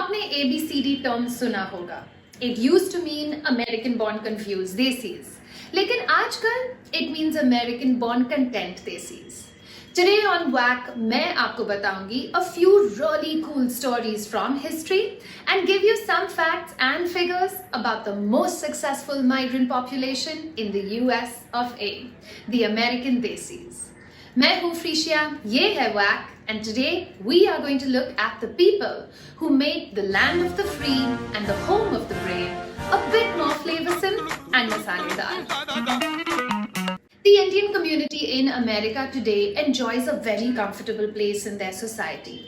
आपने ABCD term सुना होगा. It used to mean American born confused desis. लेकिन आजकल it means American born content desis. Today on WAC मैं आपको बताऊंगी a few really cool stories from history and give you some facts and figures about the most successful migrant population in the US of A, the American desis. मैं हूँ Freesia, ये है WAC, and today we are going to look at the people who made the land of the free and the home of the brave a bit more flavorsome and masaledar. The Indian community in America today enjoys a very comfortable place in their society.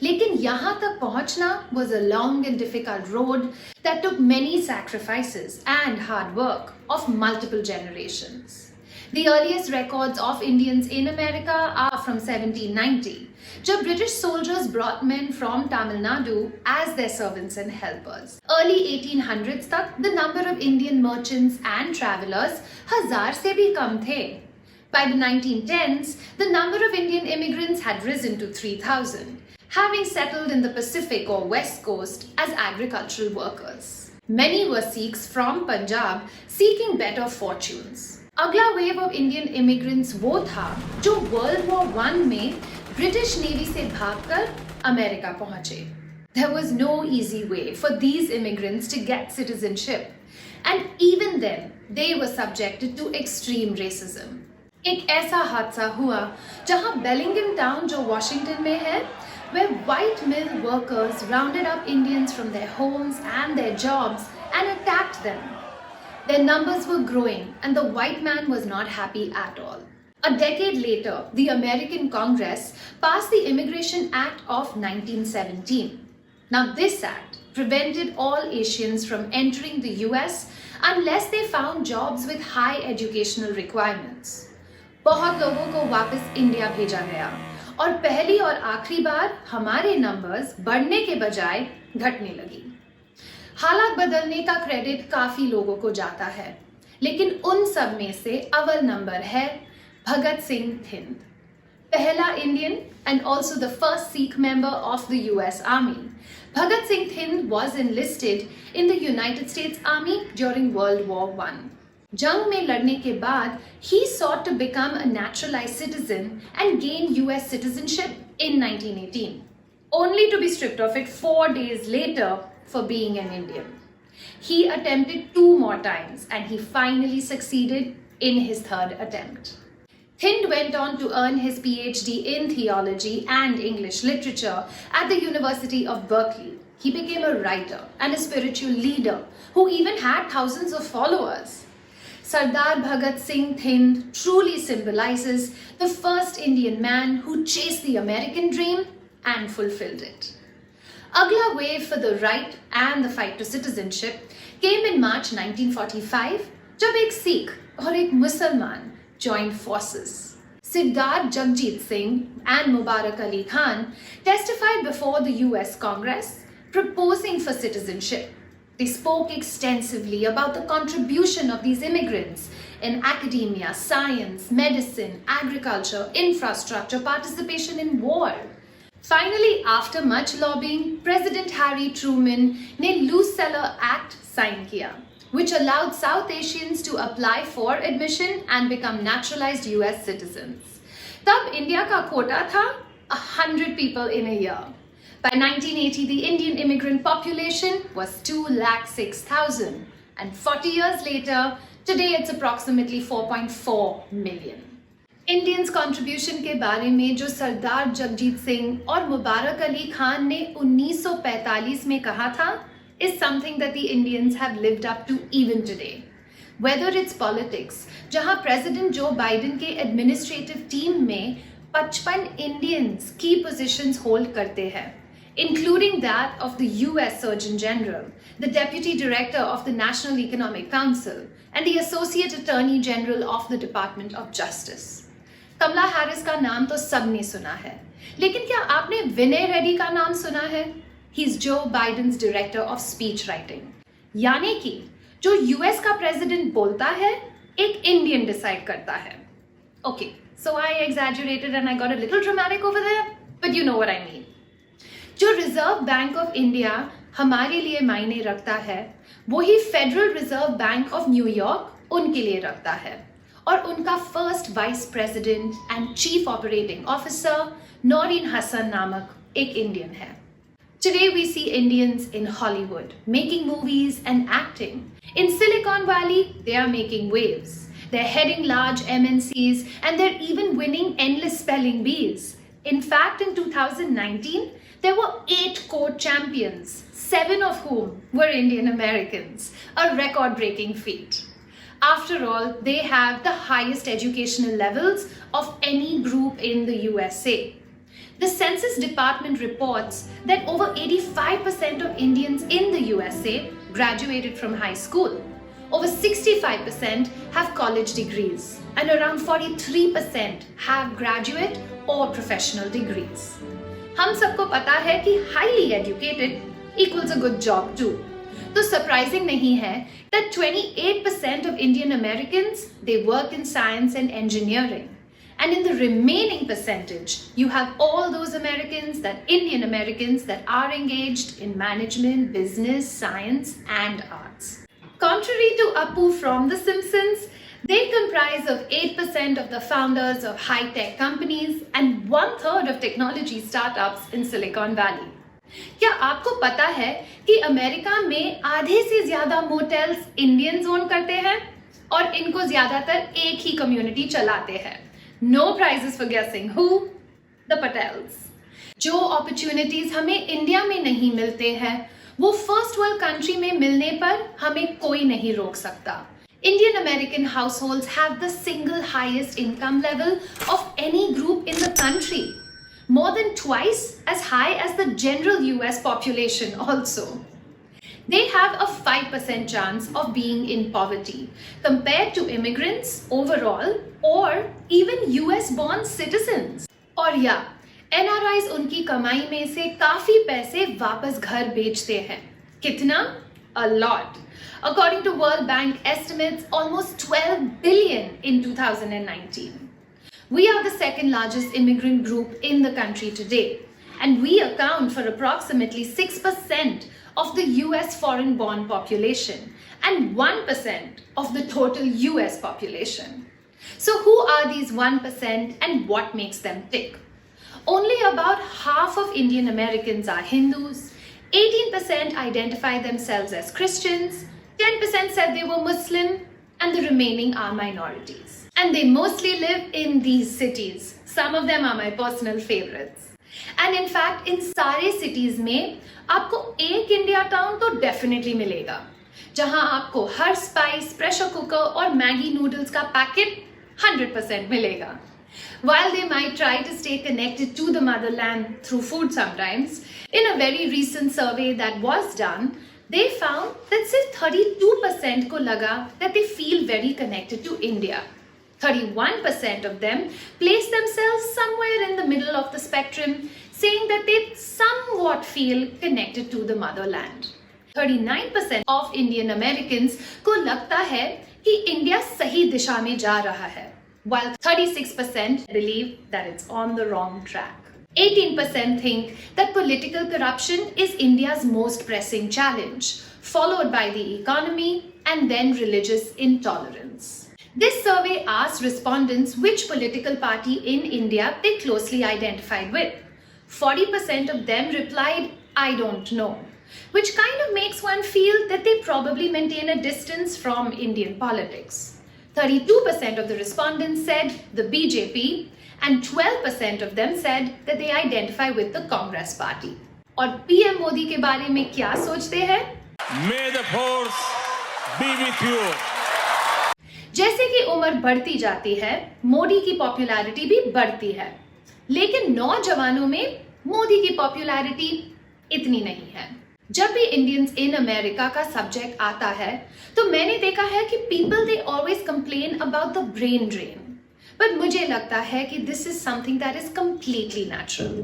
लेकिन यहाँ तक पहुँचना was a long and difficult road that took many sacrifices and hard work of multiple generations. The earliest records of Indians in America are from 1790, जब British soldiers brought men from Tamil Nadu as their servants and helpers. Early 1800s तक the number of Indian merchants and travelers 1000 से भी कम थे. By the 1910s, the number of Indian immigrants had risen to 3000, having settled in the Pacific or West Coast as agricultural workers. Many were Sikhs from Punjab seeking better fortunes. अगला wave of Indian immigrants वो था जो world war 1 में British navy से भागकर America पहुंचे. There was no easy way for these immigrants to get citizenship, and even then they were subjected to extreme racism. एक ऐसा हादसा हुआ जहां बेलिंगम टाउन जो वॉशिंगटन में है, where white mill workers rounded up Indians from their homes and their jobs and attacked them. Their numbers were growing and the white man was not happy at all. A decade later, the American Congress passed the Immigration Act of 1917. Now this act prevented all Asians from entering the US unless they found jobs with high educational requirements. बहुत लोगों को वापस India भेजा गया और पहली और आखिरी बार हमारे नंबर्स बढ़ने के बजाय घटने लगी. हालात बदलने का क्रेडिट काफी लोगों को जाता है, लेकिन उन सब में से अव्वल नंबर है भगत सिंह थिंद, पहला Indian and also the first Sikh member of the US army. Bhagat Singh Thind was enlisted in the United States Army during World War I. जंग में लड़ने के बाद he sought to become a naturalized citizen and gain US citizenship in 1918, only to be stripped of it 4 days later for being an Indian. He attempted 2 more times and he finally succeeded in his 3rd attempt. Thind went on to earn his PhD in theology and English literature at the University of Berkeley. He became a writer and a spiritual leader who even had thousands of followers. Sardar Bhagat Singh Thind truly symbolizes the first Indian man who chased the American dream and fulfilled it. Agla wave for the right and the fight to citizenship came in March 1945, जब एक सिख और एक मुसलमान joined forces. Siddhar Jagjit Singh and Mubarak Ali Khan testified before the US Congress, proposing for citizenship. They spoke extensively about the contribution of these immigrants in academia, science, medicine, agriculture, infrastructure, participation in war. Finally, after much lobbying, President Harry Truman ने Luce-Celler Act sign किया, which allowed South Asians to apply for admission and become naturalized US citizens. तब India का कोटा था 100 people in a year. By 1980, the Indian immigrant population was 206,000, and 40 years later, today it's approximately 4.4 million. Indians contribution के बारे में जो सरदार जगजीत सिंह और मुबारक अली खान ने 1945 में कहा था is something that the Indians have lived up to even today. Whether it's politics, जहां प्रेसिडेंट जो बाइडेन के एडमिनिस्ट्रेटिव टीम में 55 इंडियंस की पोजीशंस होल्ड करते हैं, including that of the US Surgeon General, the Deputy Director of the National Economic Council, and the Associate Attorney General of the Department of Justice. Kamala Harris का नाम तो सबने सुना है, लेकिन क्या आपने विनय रेड्डी का नाम सुना है? He is Joe Biden's Director of Speech Writing. यानी कि जो US का प्रेसिडेंट बोलता है, एक इंडियन डिसाइड करता है. Okay, so I exaggerated and I got a little dramatic over there, but you know what I mean. जो रिजर्व बैंक ऑफ इंडिया हमारे लिए मायने रखता है, वही फेडरल रिजर्व बैंक ऑफ न्यूयॉर्क उनके लिए रखता है। और उनका first vice president and chief operating officer Naureen Hasan नामक एक इंडियन है। Today we see Indians in Hollywood making movies and acting. In Silicon Valley, they are making waves. They're heading large MNCs and they're even winning endless spelling bees. In fact, in 2019, there were 8 court champions, 7 of whom were Indian Americans, a record-breaking feat. After all, they have the highest educational levels of any group in the USA. The Census Department reports that over 85% of Indians in the USA graduated from high school. Over 65% have college degrees, and around 43% have graduate or professional degrees. हम सबको पता है कि highly educated equals a good job too. तो surprising नहीं है that 28% of Indian Americans they work in science and engineering. And in the remaining percentage, you have all those Indian Americans that are engaged in management, business, science, and arts. Contrary to Apu from The Simpsons, they comprise of 8% of the founders of high-tech companies and 1/3 of technology startups in Silicon Valley. क्या आपको पता है कि America में आधे से ज्यादा motels Indians own करते हैं और इनको ज्यादातर एक ही कम्युनिटी चलाते हैं? No prizes for guessing who? The Patels. जो opportunities हमें इंडिया में नहीं मिलते हैं, वो फर्स्ट वर्ल्ड कंट्री में मिलने पर हमें कोई नहीं रोक सकता। Indian American households have the single highest income level of any group in the country, more than twice as high as the general US population also. They have a 5% chance of being in poverty compared to immigrants overall or even US-born citizens. और या NRIs उनकी कमाई में से काफी पैसे वापस घर बेचते हैं। कितना? A lot. According to World Bank estimates, almost 12 billion in 2019. We are the second largest immigrant group in the country today, and we account for approximately 6% of the US foreign-born population and 1% of the total US population. So who are these 1% and what makes them tick? Only about half of Indian Americans are Hindus, 18% identify themselves as Christians, 10% said they were Muslim, and the remaining are minorities. And they mostly live in these cities. Some of them are my personal favorites. And in fact, in सारे cities में आपको एक India town तो definitely मिलेगा, जहां आपको हर spice, pressure cooker और Maggi noodles का पैकेट 100% मिलेगा. While they might try to stay connected to the motherland through food sometimes, in a very recent survey that was done, they found that सिर्फ 32% को लगा that they feel very connected to India. 31% of them place themselves somewhere in the middle of the spectrum, saying that they somewhat feel connected to the motherland. 39% of Indian Americans को लगता है कि India सही दिशा में जा रहा है, while 36% believe that it's on the wrong track. 18% think that political corruption is India's most pressing challenge, followed by the economy and then religious intolerance. This survey asked respondents which political party in India they closely identified with. 40% of them replied, I don't know, which kind of makes one feel that they probably maintain a distance from Indian politics. 32% of the respondents said the BJP, and 12% of them said that they identify with the Congress party. और PM Modi के बारे में क्या सोचते हैं? May the force be with you. जैसे कि उम्र बढ़ती जाती है, मोदी की पॉपुलैरिटी भी बढ़ती है, लेकिन नौजवानों में मोदी की पॉपुलैरिटी इतनी नहीं है। जब भी इंडियंस इन अमेरिका का सब्जेक्ट आता है, तो मैंने देखा है कि people they always complain about the brain drain, but मुझे लगता है कि this is something that is completely natural.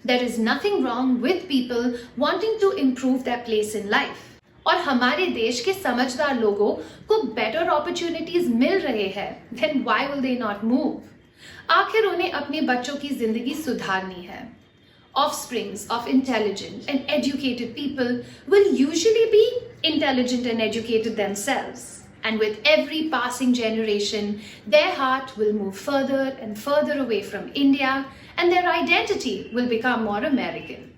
There is nothing wrong with people wanting to improve their place in life. और हमारे देश के समझदार लोगों को बेटर अपॉर्चुनिटीज मिल रहे हैं, then why will they not move? आखिर उन्हें अपने बच्चों की जिंदगी सुधारनी है, offsprings of intelligent and educated people will usually be intelligent and educated themselves. And with every passing generation, their heart will move further and further away from India, and their identity will become more American.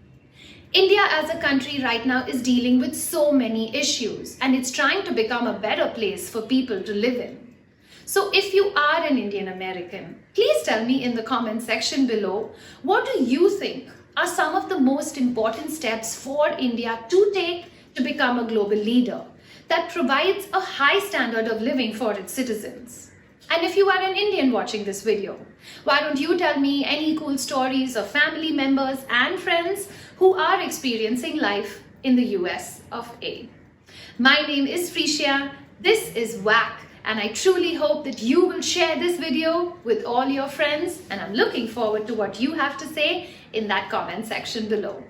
India as a country right now is dealing with so many issues, and it's trying to become a better place for people to live in. So if you are an Indian American, please tell me in the comment section below, what do you think are some of the most important steps for India to take to become a global leader that provides a high standard of living for its citizens? And if you are an Indian watching this video, why don't you tell me any cool stories of family members and friends who are experiencing life in the US of A. My name is Freesia, this is WAC, and I truly hope that you will share this video with all your friends, and I'm looking forward to what you have to say in that comment section below.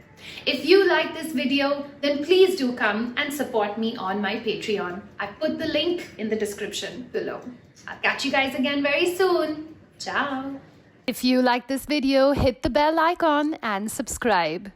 If you like this video, then please do come and support me on my Patreon. I put the link in the description below. I'll catch you guys again very soon. Ciao. If you like this video, hit the bell icon and subscribe.